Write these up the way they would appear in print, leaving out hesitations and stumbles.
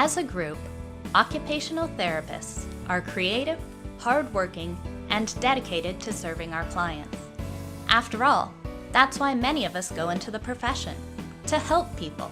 As a group, occupational therapists are creative, hardworking, and dedicated to serving our clients. After all, that's why many of us go into the profession, to help people.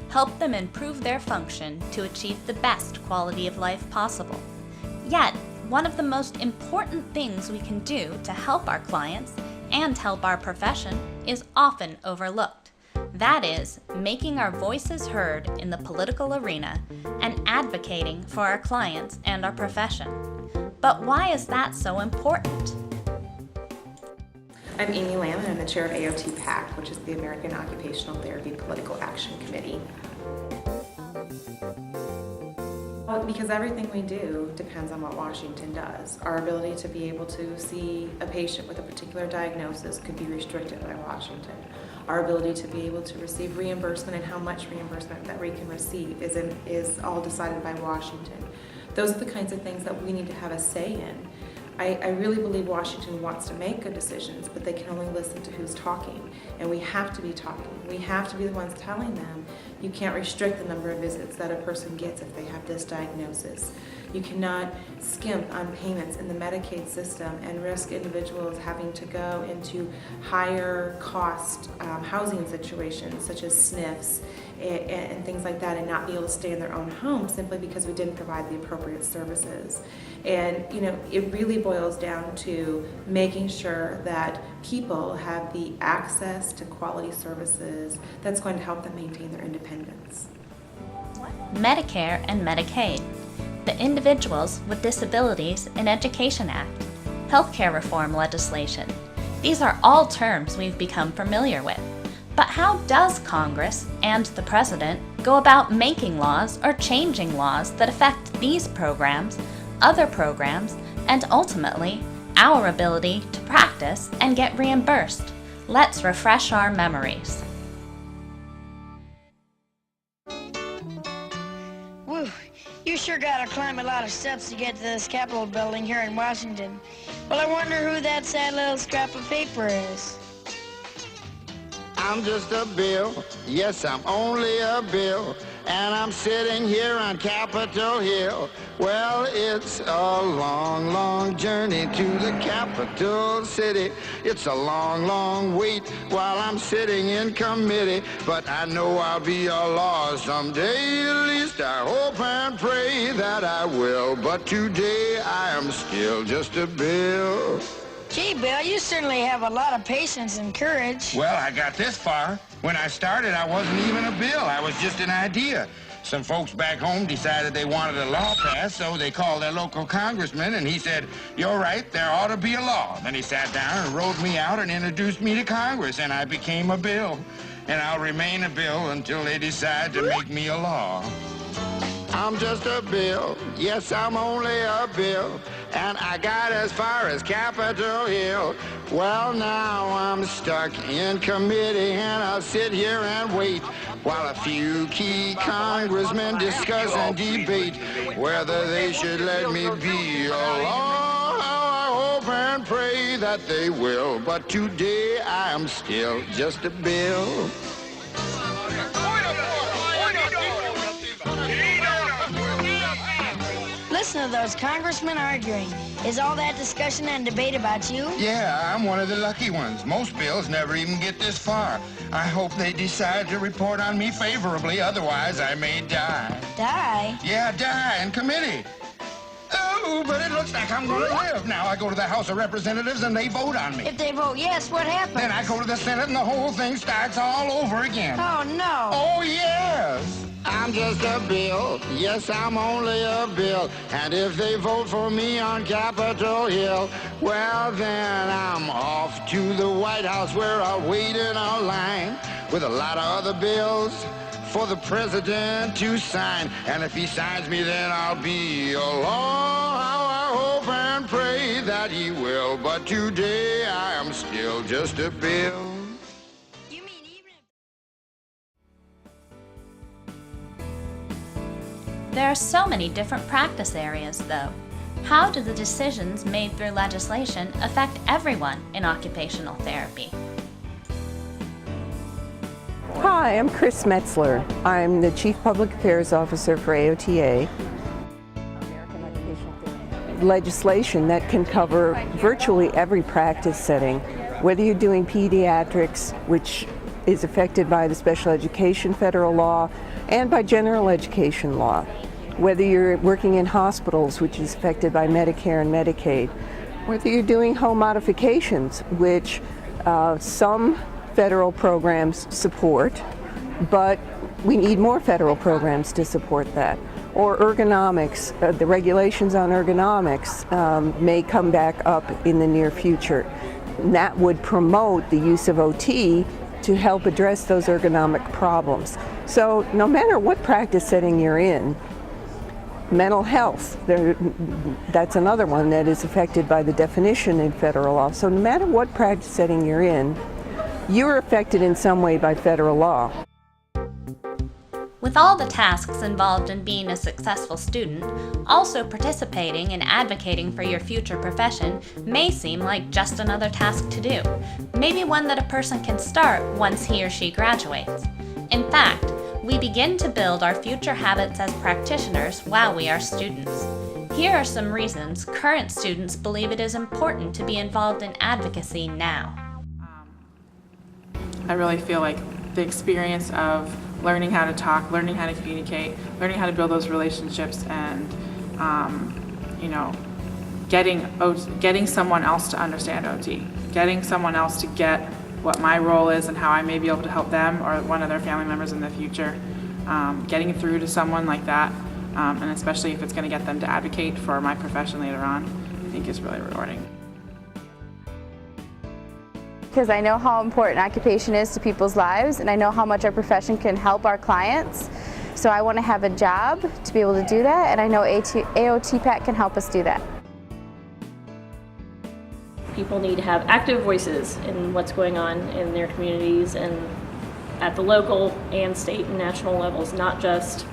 Help them improve their function to achieve the best quality of life possible. Yet, one of the most important things we can do to help our clients and help our profession is often overlooked. That is, making our voices heard in the political arena and advocating for our clients and our profession. But why is that so important? I'm Amy Lamb, and I'm the chair of AOTPAC, which is the American Occupational Therapy Political Action Committee. Because everything we do depends on what Washington does. Our ability to be able to see a patient with a particular diagnosis could be restricted by Washington. Our ability to be able to receive reimbursement and how much reimbursement that we can receive is all decided by Washington. Those are the kinds of things that we need to have a say in. I really believe Washington wants to make good decisions, but they can only listen to who's talking. And we have to be talking. We have to be the ones telling them, you can't restrict the number of visits that a person gets if they have this diagnosis. You cannot skimp on payments in the Medicaid system and risk individuals having to go into higher cost housing situations such as SNFs and things like that, and not be able to stay in their own home simply because we didn't provide the appropriate services. And it really boils down to making sure that people have the access to quality services that's going to help them maintain their independence. Medicare and Medicaid, the Individuals with Disabilities in Education Act, healthcare reform legislation. These are all terms we've become familiar with. But how does Congress and the President go about making laws or changing laws that affect these programs, other programs, and ultimately our ability to practice and get reimbursed? Let's refresh our memories. Woo, you sure gotta climb a lot of steps to get to this Capitol building here in Washington. Well, I wonder who that sad little scrap of paper is. I'm just a bill, yes, I'm only a bill, and I'm sitting here on Capitol Hill. Well, it's a long, long journey to the capital city. It's a long, long wait while I'm sitting in committee, but I know I'll be a law someday. At least I hope and pray that I will, but today I am still just a bill. Gee, Bill, you certainly have a lot of patience and courage. Well, I got this far. When I started, I wasn't even a bill. I was just an idea. Some folks back home decided they wanted a law passed, so they called their local congressman, and he said, "You're right, there ought to be a law." Then he sat down and wrote me out and introduced me to Congress, and I became a bill. And I'll remain a bill until they decide to make me a law. I'm just a bill, yes, I'm only a bill, and I got as far as Capitol Hill. Well, now I'm stuck in committee, and I'll sit here and wait while a few key congressmen discuss and debate whether they should let me be a law. I hope and pray that they will, but today I am still just a bill. Listen to those congressmen arguing. Is all that discussion and debate about you? Yeah, I'm one of the lucky ones. Most bills never even get this far. I hope they decide to report on me favorably, otherwise I may die. Die? Yeah, die in committee. Oh, but it looks like I'm going to live. Now I go to the House of Representatives and they vote on me. If they vote yes, what happens? Then I go to the Senate and the whole thing starts all over again. Oh, no. Oh, yes. I'm just a bill. Yes, I'm only a bill. And if they vote for me on Capitol Hill, well, then I'm off to the White House where I'll wait in a line with a lot of other bills for the president to sign. And if he signs me, then I'll be a law. I hope and pray that he will. But today I am still just a bill. There are so many different practice areas, though. How do the decisions made through legislation affect everyone in occupational therapy? Hi, I'm Chris Metzler. I'm the Chief Public Affairs Officer for AOTA. American Occupational Therapy. Legislation that can cover virtually every practice setting, whether you're doing pediatrics, which is affected by the special education federal law, and by general education law, whether you're working in hospitals, which is affected by Medicare and Medicaid, whether you're doing home modifications, which some federal programs support, but we need more federal programs to support that. Or ergonomics, the regulations on ergonomics may come back up in the near future. And that would promote the use of OT to help address those ergonomic problems. So no matter what practice setting you're in, mental health, that's another one that is affected by the definition in federal law. So no matter what practice setting you're in, you're affected in some way by federal law. With all the tasks involved in being a successful student, also participating and advocating for your future profession may seem like just another task to do, maybe one that a person can start once he or she graduates. In fact, we begin to build our future habits as practitioners while we are students. Here are some reasons current students believe it is important to be involved in advocacy now. I really feel like the experience of learning how to talk, learning how to communicate, learning how to build those relationships, and getting someone else to understand OT, getting someone else to get what my role is and how I may be able to help them or one of their family members in the future, getting through to someone like that, and especially if it's going to get them to advocate for my profession later on, I think is really rewarding. Because I know how important occupation is to people's lives, and I know how much our profession can help our clients. So I want to have a job to be able to do that, and I know AOTPAC can help us do that. People need to have active voices in what's going on in their communities and at the local and state and national levels, not just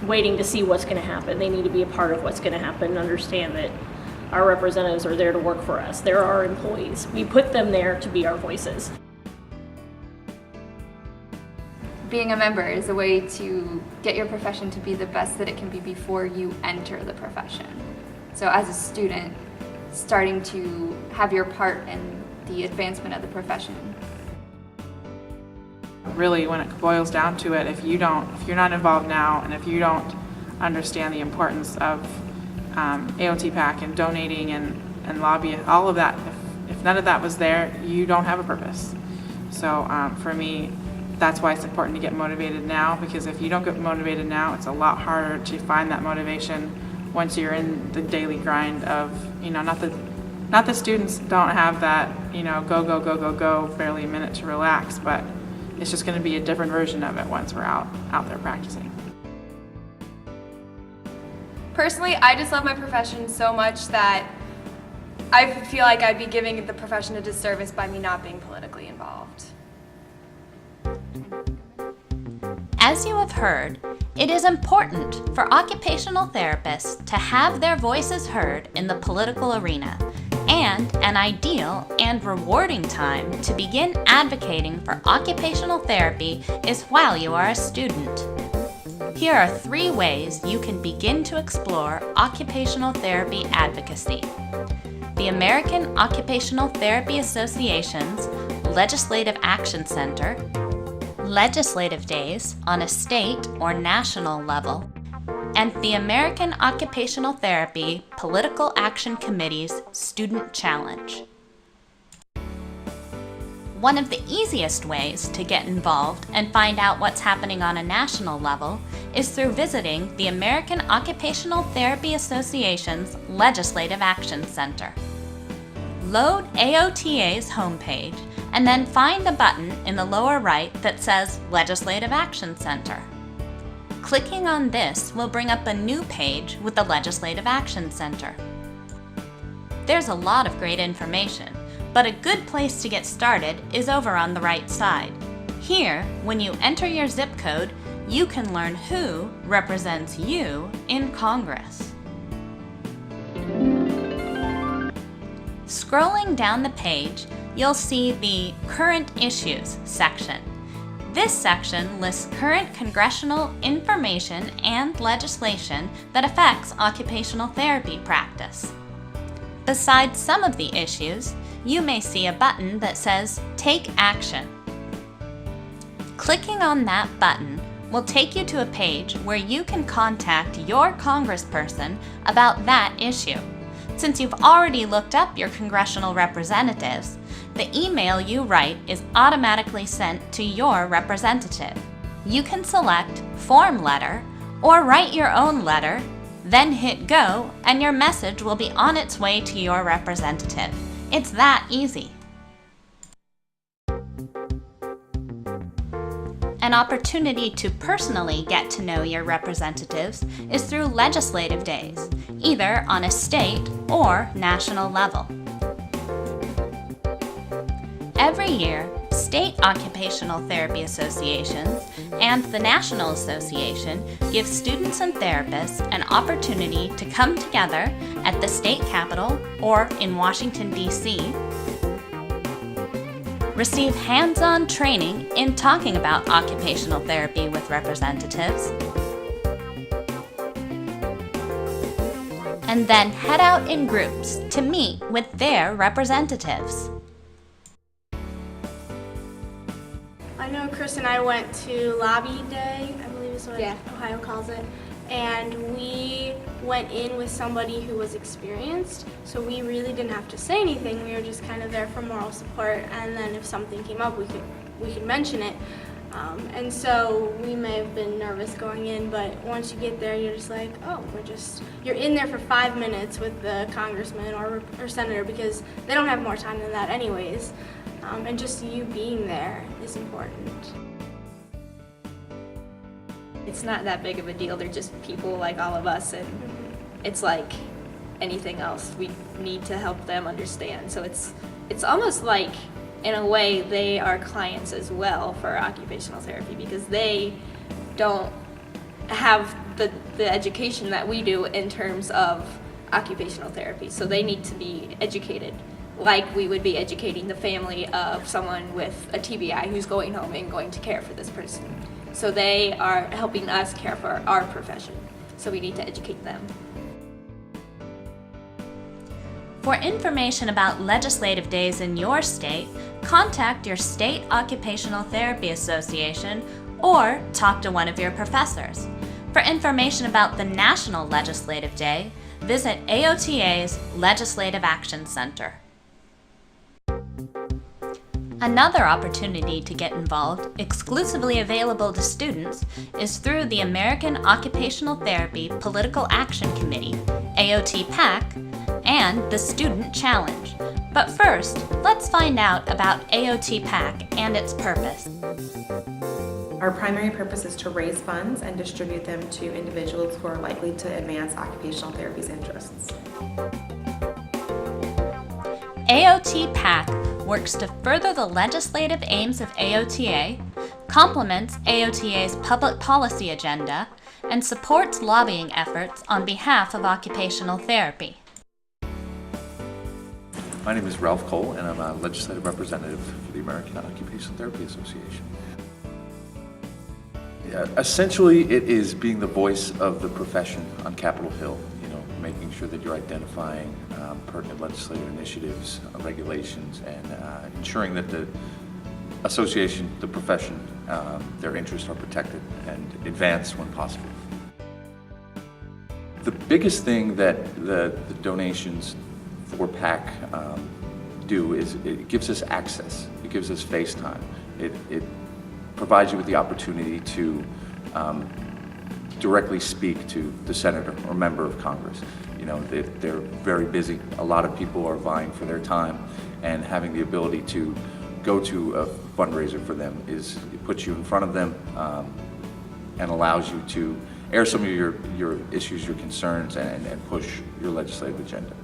waiting to see what's going to happen. They need to be a part of what's going to happen and understand that our representatives are there to work for us. They're our employees. We put them there to be our voices. Being a member is a way to get your profession to be the best that it can be before you enter the profession. So as a student, starting to have your part in the advancement of the profession. Really, when it boils down to it, if you're not involved now, and if you don't understand the importance of AOTPAC and donating and lobbying, all of that, if none of that was there, you don't have a purpose. So for me, that's why it's important to get motivated now, because if you don't get motivated now, it's a lot harder to find that motivation once you're in the daily grind of, not that students don't have that, go, barely a minute to relax, but it's just going to be a different version of it once we're out there practicing. Personally, I just love my profession so much that I feel like I'd be giving the profession a disservice by me not being politically involved. As you have heard, it is important for occupational therapists to have their voices heard in the political arena, and an ideal and rewarding time to begin advocating for occupational therapy is while you are a student. Here are 3 ways you can begin to explore occupational therapy advocacy. The American Occupational Therapy Association's Legislative Action Center, legislative days on a state or national level, and the American Occupational Therapy Political Action Committee's Student Challenge. One of the easiest ways to get involved and find out what's happening on a national level is through visiting the American Occupational Therapy Association's Legislative Action Center. Load AOTA's homepage and then find the button in the lower right that says Legislative Action Center. Clicking on this will bring up a new page with the Legislative Action Center. There's a lot of great information, but a good place to get started is over on the right side. Here, when you enter your zip code, you can learn who represents you in Congress. Scrolling down the page, you'll see the Current Issues section. This section lists current congressional information and legislation that affects occupational therapy practice. Besides some of the issues, you may see a button that says Take Action. Clicking on that button will take you to a page where you can contact your congressperson about that issue. Since you've already looked up your congressional representatives, the email you write is automatically sent to your representative. You can select Form Letter or write your own letter, then hit Go, and your message will be on its way to your representative. It's that easy. An opportunity to personally get to know your representatives is through legislative days, either on a state or national level. Every year, state occupational therapy associations and the National Association give students and therapists an opportunity to come together at the state capitol or in Washington, D.C., receive hands-on training in talking about occupational therapy with representatives, and then head out in groups to meet with their representatives. I know Chris and I went to Lobby Day, I believe is what Ohio calls it, and we went in with somebody who was experienced, so we really didn't have to say anything. We were just kind of there for moral support, and then if something came up, we could mention it. And so we may have been nervous going in, but once you get there, you're just like, oh, you're in there for 5 minutes with the congressman or senator, because they don't have more time than that anyways. And just you being there is important. It's not that big of a deal. They're just people like all of us, and it's like anything else. We need to help them understand. So it's almost like, in a way, they are clients as well for occupational therapy, because they don't have the education that we do in terms of occupational therapy. So they need to be educated like we would be educating the family of someone with a TBI who's going home and going to care for this person. So they are helping us care for our profession. So we need to educate them. For information about legislative days in your state, contact your state occupational therapy association or talk to one of your professors. For information about the National Legislative Day, visit AOTA's Legislative Action Center. Another opportunity to get involved, exclusively available to students, is through the American Occupational Therapy Political Action Committee, AOTPAC, and the Student Challenge. But first, let's find out about AOTPAC and its purpose. Our primary purpose is to raise funds and distribute them to individuals who are likely to advance occupational therapy's interests. AOTPAC works to further the legislative aims of AOTA, complements AOTA's public policy agenda, and supports lobbying efforts on behalf of occupational therapy. My name is Ralph Cole, and I'm a legislative representative for the American Occupational Therapy Association. Essentially, it is being the voice of the profession on Capitol Hill, making sure that you're identifying pertinent legislative initiatives, regulations, and ensuring that the association, the profession, their interests are protected and advanced when possible. The biggest thing that the donations for PAC do is it gives us access. It gives us face time. It provides you with the opportunity to directly speak to the senator or member of Congress. They're very busy. A lot of people are vying for their time, and having the ability to go to a fundraiser for them it puts you in front of them and allows you to air some of your issues, your concerns, and push your legislative agenda.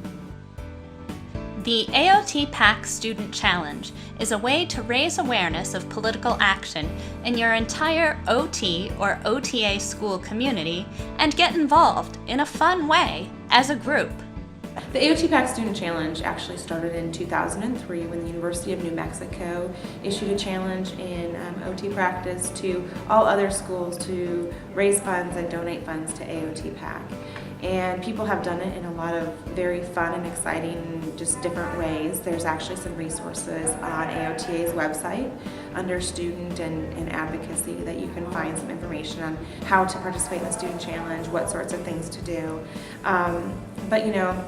The AOTPAC Student Challenge is a way to raise awareness of political action in your entire OT or OTA school community and get involved in a fun way as a group. The AOTPAC Student Challenge actually started in 2003 when the University of New Mexico issued a challenge in OT practice to all other schools to raise funds and donate funds to AOTPAC. And people have done it in a lot of very fun and exciting, just different ways. There's actually some resources on AOTA's website under student and advocacy that you can find some information on how to participate in the student challenge, what sorts of things to do. But you know,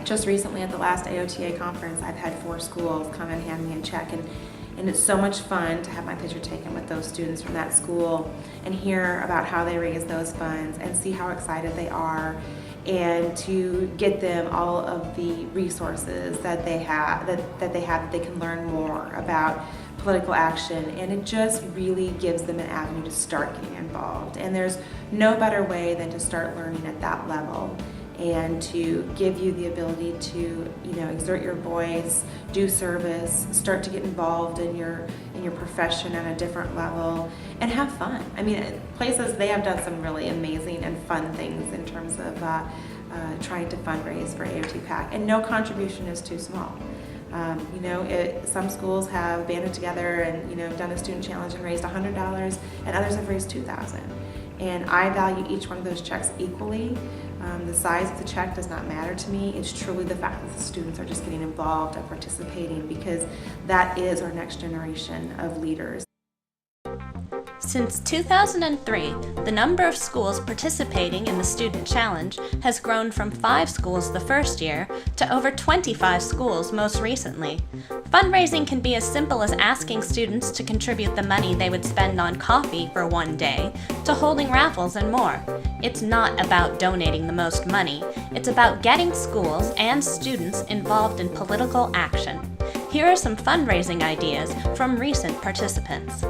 just recently at the last AOTA conference, I've had 4 schools come and hand me a check, and it's so much fun to have my picture taken with those students from that school and hear about how they raise those funds and see how excited they are, and to get them all of the resources that they have that they can learn more about political action, and it just really gives them an avenue to start getting involved. And there's no better way than to start learning at that level and to give you the ability to, you know, exert your voice, do service, start to get involved in your profession at a different level, and have fun. I mean, places, they have done some really amazing and fun things in terms of trying to fundraise for AOTPAC, and no contribution is too small. You know, some schools have banded together and, you know, done a student challenge and raised $100, and others have raised $2,000. And I value each one of those checks equally. The size of the check does not matter to me. It's truly the fact that the students are just getting involved and participating, because that is our next generation of leaders. Since 2003, the number of schools participating in the Student Challenge has grown from 5 schools the first year to over 25 schools most recently. Fundraising can be as simple as asking students to contribute the money they would spend on coffee for one day, to holding raffles and more. It's not about donating the most money, it's about getting schools and students involved in political action. Here are some fundraising ideas from recent participants.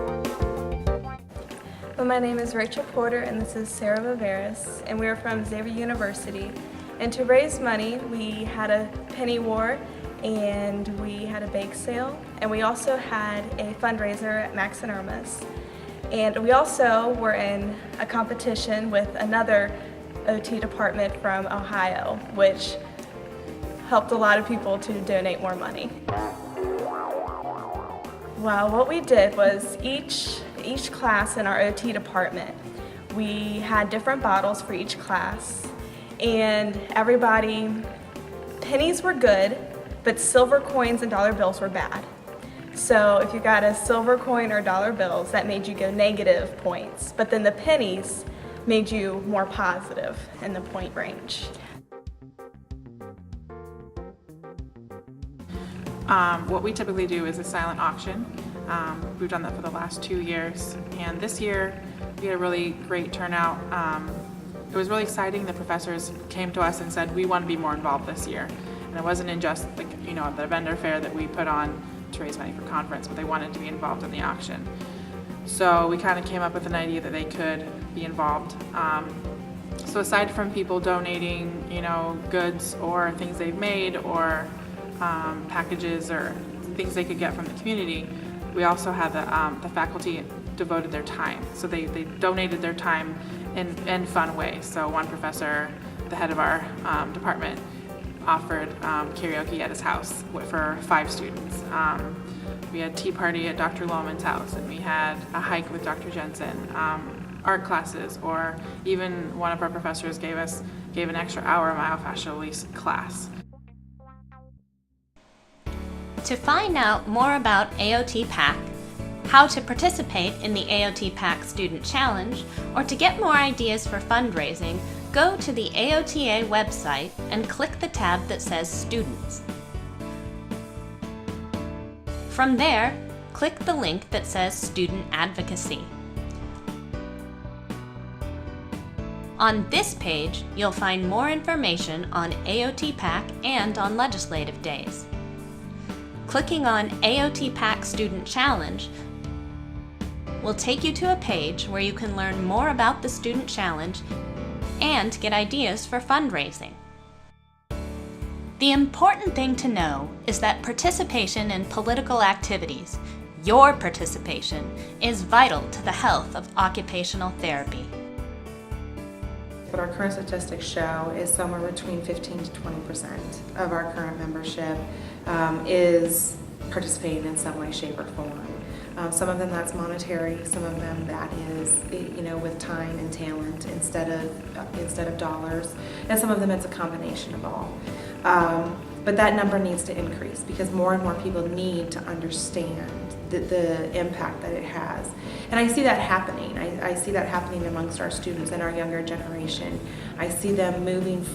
Well, my name is Rachel Porter, and this is Sarah Viveras, and we are from Xavier University. And to raise money, we had a penny war, and we had a bake sale, and we also had a fundraiser at Max and Irma's. And we also were in a competition with another OT department from Ohio, which helped a lot of people to donate more money. Well, what we did was each class in our OT department, we had different bottles for each class, and everybody, pennies were good, but silver coins and dollar bills were bad. So if you got a silver coin or dollar bills, that made you go negative points, but then the pennies made you more positive in the point range. What we typically do is a silent auction. We've done that for the last 2 years, and this year we had a really great turnout. It was really exciting. The professors came to us and said, we want to be more involved this year. And it wasn't in just like, you know, the vendor fair that we put on to raise money for conference, but they wanted to be involved in the auction. So we kind of came up with an idea that they could be involved. So aside from people donating, you know, goods or things they've made, or packages or things they could get from the community, we also had the faculty devoted their time. So they donated their time in fun ways. So one professor, the head of our department, offered karaoke at his house for 5 students. We had tea party at Dr. Lohman's house, and we had a hike with Dr. Jensen, art classes, or even one of our professors gave an extra hour of myofascial class. To find out more about AOTPAC, how to participate in the AOTPAC Student Challenge, or to get more ideas for fundraising, go to the AOTA website and click the tab that says Students. From there, click the link that says Student Advocacy. On this page, you'll find more information on AOTPAC and on legislative days. Clicking on AOTPAC Student Challenge will take you to a page where you can learn more about the Student Challenge and get ideas for fundraising. The important thing to know is that participation in political activities, your participation, is vital to the health of occupational therapy. what our current statistics show is somewhere between 15 to 20% of our current membership is participating in some way, shape, or form. Some of them that's monetary, some of them that is, you know, with time and talent instead of dollars, and some of them it's a combination of all. But that number needs to increase because more and more people need to understand the impact that it has. And I see that happening. I see that happening amongst our students and our younger generation. I see them moving